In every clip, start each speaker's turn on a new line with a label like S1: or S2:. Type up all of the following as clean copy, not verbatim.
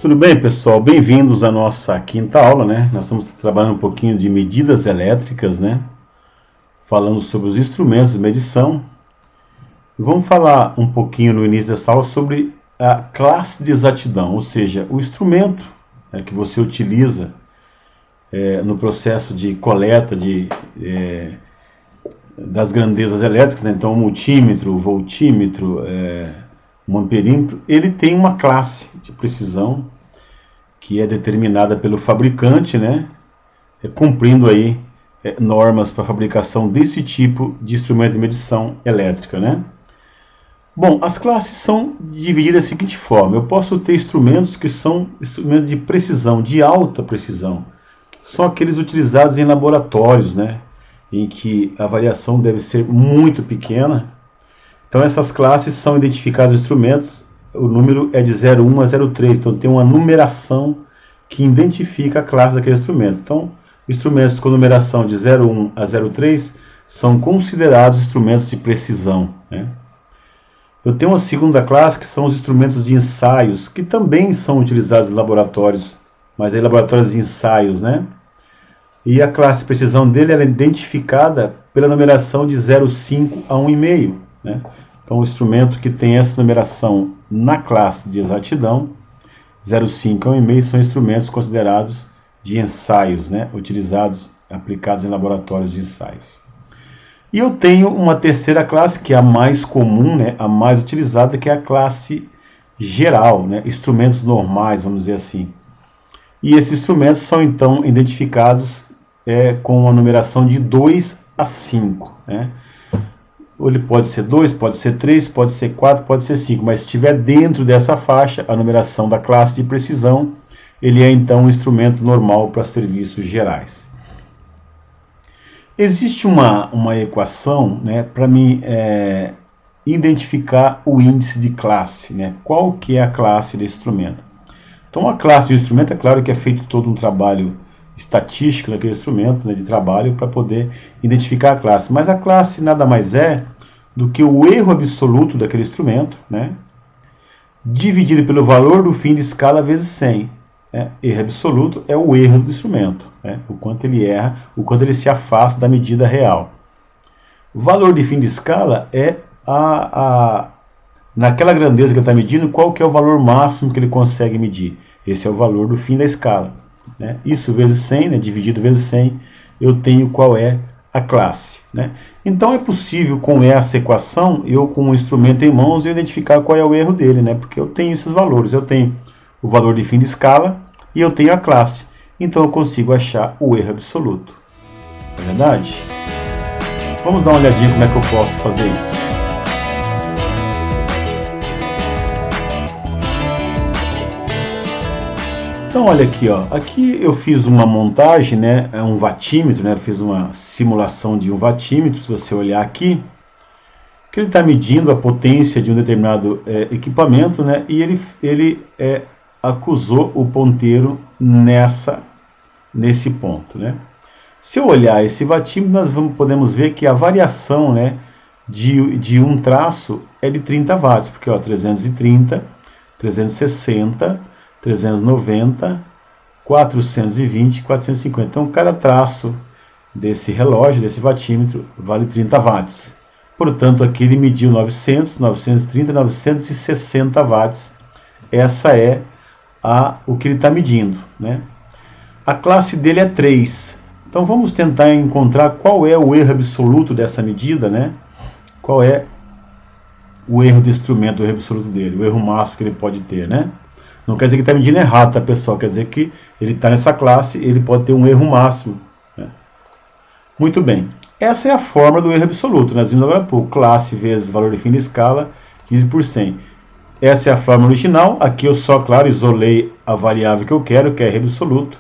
S1: Tudo bem, pessoal? Bem-vindos à nossa quinta aula, né? Nós estamos trabalhando um pouquinho de medidas elétricas, né? Falando sobre os instrumentos de medição. E vamos falar um pouquinho no início dessa aula sobre a classe de exatidão, ou seja, o instrumento que você utiliza no processo de coleta das grandezas elétricas, né? Então, o multímetro, o voltímetro, um amperímetro, ele tem uma classe de precisão que é determinada pelo fabricante, né? Cumprindo aí normas para a fabricação desse tipo de instrumento de medição elétrica, né? Bom, as classes são divididas da seguinte forma: eu posso ter instrumentos que são instrumentos de precisão, de alta precisão. São aqueles utilizados em laboratórios, né? Em que a variação deve ser muito pequena. Então essas classes são identificados instrumentos, o número é de 01 a 03, então tem uma numeração que identifica a classe daquele instrumento. Então, instrumentos com numeração de 01 a 03 são considerados instrumentos de precisão, né? Eu tenho uma segunda classe que são os instrumentos de ensaios, que também são utilizados em laboratórios, mas em laboratórios de ensaios, né? E a classe de precisão dele é identificada pela numeração de 0,5 a 1,5, né? Então, o instrumento que tem essa numeração na classe de exatidão, 0,5 a 1,5, são instrumentos considerados de ensaios, né? Utilizados, aplicados em laboratórios de ensaios. E eu tenho uma terceira classe, que é a mais comum, né? A mais utilizada, que é a classe geral, né? Instrumentos normais, vamos dizer assim. E esses instrumentos são, então, identificados com a numeração de 2 a 5, né? Ele pode ser 2, pode ser 3, pode ser 4, pode ser 5, mas se estiver dentro dessa faixa, a numeração da classe de precisão, ele é então um instrumento normal para serviços gerais. Existe uma equação, né, para mim identificar o índice de classe, né? Qual que é a classe do instrumento? Então a classe do instrumento, é claro que é feito todo um trabalho estatístico daquele instrumento, né, de trabalho, para poder identificar a classe. Mas a classe nada mais é do que o erro absoluto daquele instrumento, né, dividido pelo valor do fim de escala vezes 100. Erro absoluto é o erro do instrumento, né, o quanto ele erra, o quanto ele se afasta da medida real. O valor de fim de escala é naquela grandeza que ele está medindo, qual que é o valor máximo que ele consegue medir. Esse é o valor do fim da escala, né? Isso vezes 100, né, dividido vezes 100, eu tenho qual é a classe, né? Então é possível, com essa equação, eu com o instrumento em mãos, eu identificar qual é o erro dele, né? Porque eu tenho esses valores, eu tenho o valor de fim de escala e eu tenho a classe. Então eu consigo achar o erro absoluto. Não é verdade? Vamos dar uma olhadinha como é que eu posso fazer isso. Então olha aqui, ó. Aqui eu fiz uma montagem, né, um vatímetro, né, eu fiz uma simulação de um vatímetro. Se você olhar aqui, que ele está medindo a potência de um determinado equipamento, né, e ele acusou o ponteiro nesse ponto, né. Se eu olhar esse vatímetro, nós podemos ver que a variação, né, de um traço é de 30 watts, porque ó, 330, 360, 390, 420, 450. Então, cada traço desse relógio, desse vatímetro, vale 30 watts. Portanto, aqui ele mediu 900, 930, 960 watts. Essa é o que ele está medindo, né? A classe dele é 3. Então, vamos tentar encontrar qual é o erro absoluto dessa medida, né? Qual é o erro do instrumento, o erro absoluto dele, o erro máximo que ele pode ter, né? Não quer dizer que está medindo errado, tá, pessoal? Quer dizer que ele está nessa classe, ele pode ter um erro máximo, né? Muito bem. Essa é a fórmula do erro absoluto. Nós vimos agora há pouco. Classe vezes valor de fim de escala, dividido por 100. Essa é a fórmula original. Aqui eu só, claro, isolei a variável que eu quero, que é erro absoluto,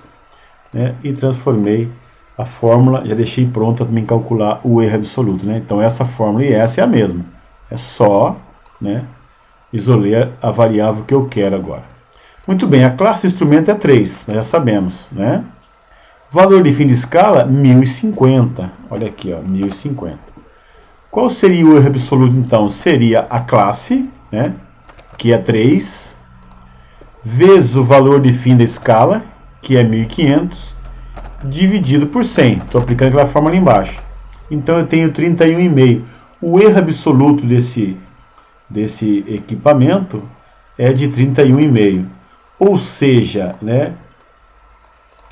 S1: né? E transformei a fórmula, já deixei pronta para me calcular o erro absoluto, né? Então essa fórmula e essa é a mesma. É só, né, isolei a variável que eu quero agora. Muito bem, a classe do instrumento é 3, nós já sabemos, né? Valor de fim de escala, 1050. Olha aqui, ó, 1050. Qual seria o erro absoluto, então? Seria a classe, né, que é 3, vezes o valor de fim da escala, que é 1500, dividido por 100. Estou aplicando aquela fórmula ali embaixo. Então eu tenho 31,5. O erro absoluto desse equipamento é de 31,5. Ou seja, né,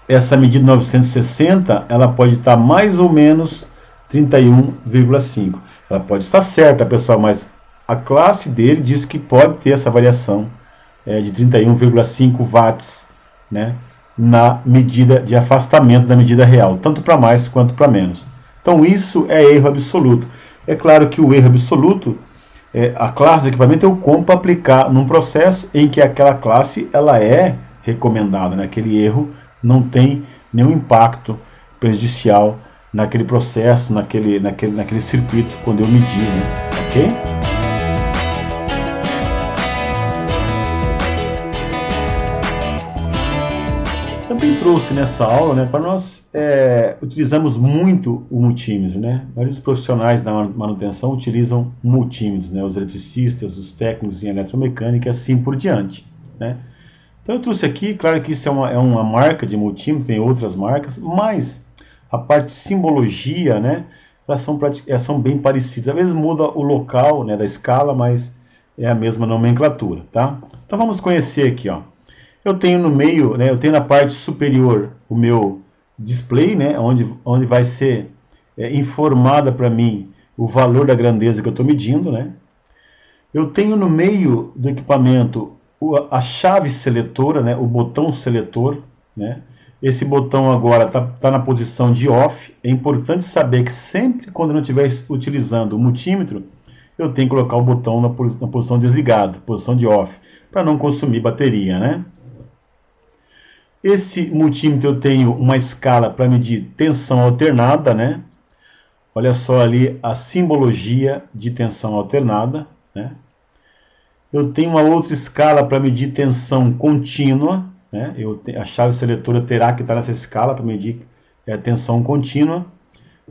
S1: essa medida 960, ela pode estar mais ou menos 31,5. Ela pode estar certa, pessoal, mas a classe dele diz que pode ter essa variação de 31,5 watts, né, na medida de afastamento da medida real, tanto para mais quanto para menos. Então isso é erro absoluto. É claro que o erro absoluto, a classe do equipamento eu compro para aplicar num processo em que aquela classe ela é recomendada, né? Aquele erro não tem nenhum impacto prejudicial naquele processo, naquele circuito quando eu medir, né? Ok? Também trouxe nessa aula, né, para nós utilizamos muito o multímetro, né? Vários profissionais da manutenção utilizam multímetros, né? Os eletricistas, os técnicos em eletromecânica e assim por diante, né? Então eu trouxe aqui, claro que isso é uma marca de multímetro, tem outras marcas, mas a parte de simbologia, né, elas são bem parecidas. Às vezes muda o local, né, da escala, mas é a mesma nomenclatura, tá? Então vamos conhecer aqui, ó. Eu tenho no meio, né, eu tenho na parte superior o meu display, né, onde vai ser informada para mim o valor da grandeza que eu estou medindo, né. Eu tenho no meio do equipamento a chave seletora, né, o botão seletor, né. Esse botão agora tá na posição de off. É importante saber que sempre quando eu não estiver utilizando o multímetro, eu tenho que colocar o botão na posição desligado, posição de off, para não consumir bateria, né. Esse multímetro eu tenho uma escala para medir tensão alternada, né? Olha só ali a simbologia de tensão alternada, né? Eu tenho uma outra escala para medir tensão contínua, né? A chave seletora terá que estar nessa escala para medir tensão contínua.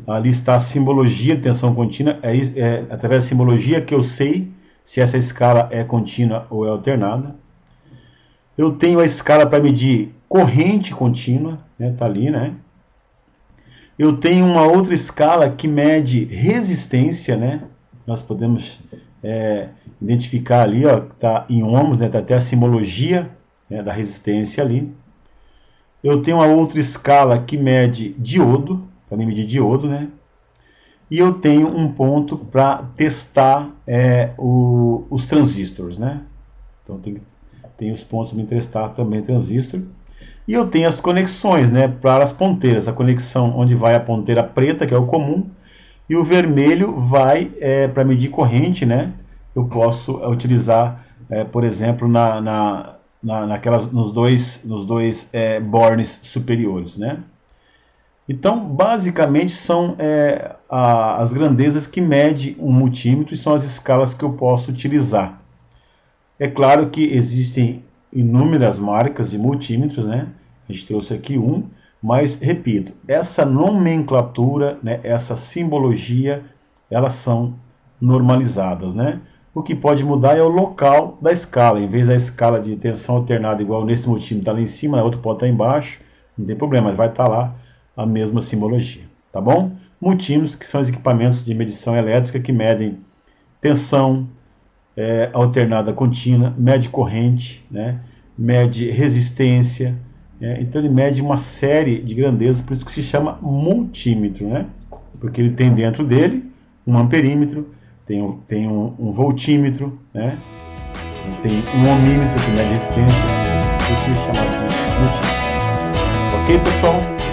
S1: Ali está a simbologia de tensão contínua. É através da simbologia que eu sei se essa escala é contínua ou é alternada. Eu tenho a escala para medir corrente contínua, né? Tá ali, né? Eu tenho uma outra escala que mede resistência, né? Nós podemos identificar ali, ó, tá em ohms, né? Tá até a simbologia, né, da resistência ali. Eu tenho uma outra escala que mede diodo, para medir diodo, né? E eu tenho um ponto para testar os transistores, né? Então tem os pontos para testar também transistor. E eu tenho as conexões, né, para as ponteiras. A conexão onde vai a ponteira preta, que é o comum, e o vermelho vai para medir corrente, né? Eu posso utilizar, por exemplo, nos dois bornes superiores, né? Então, basicamente, são as grandezas que mede um multímetro e são as escalas que eu posso utilizar. É claro que existem inúmeras marcas de multímetros, né? A gente trouxe aqui um, mas, repito, essa nomenclatura, né, essa simbologia, elas são normalizadas, né? O que pode mudar é o local da escala. Em vez da escala de tensão alternada igual nesse multímetro está lá em cima, na outra pode estar embaixo, não tem problema, vai estar lá a mesma simbologia, tá bom? Multímetros, que são os equipamentos de medição elétrica que medem tensão alternada contínua, mede corrente, né? Mede resistência, então ele mede uma série de grandezas, por isso que se chama multímetro, né? Porque ele tem dentro dele um amperímetro, tem um voltímetro, né? Tem um ohmímetro que mede resistência, por isso que ele é chamado de multímetro. Ok, pessoal?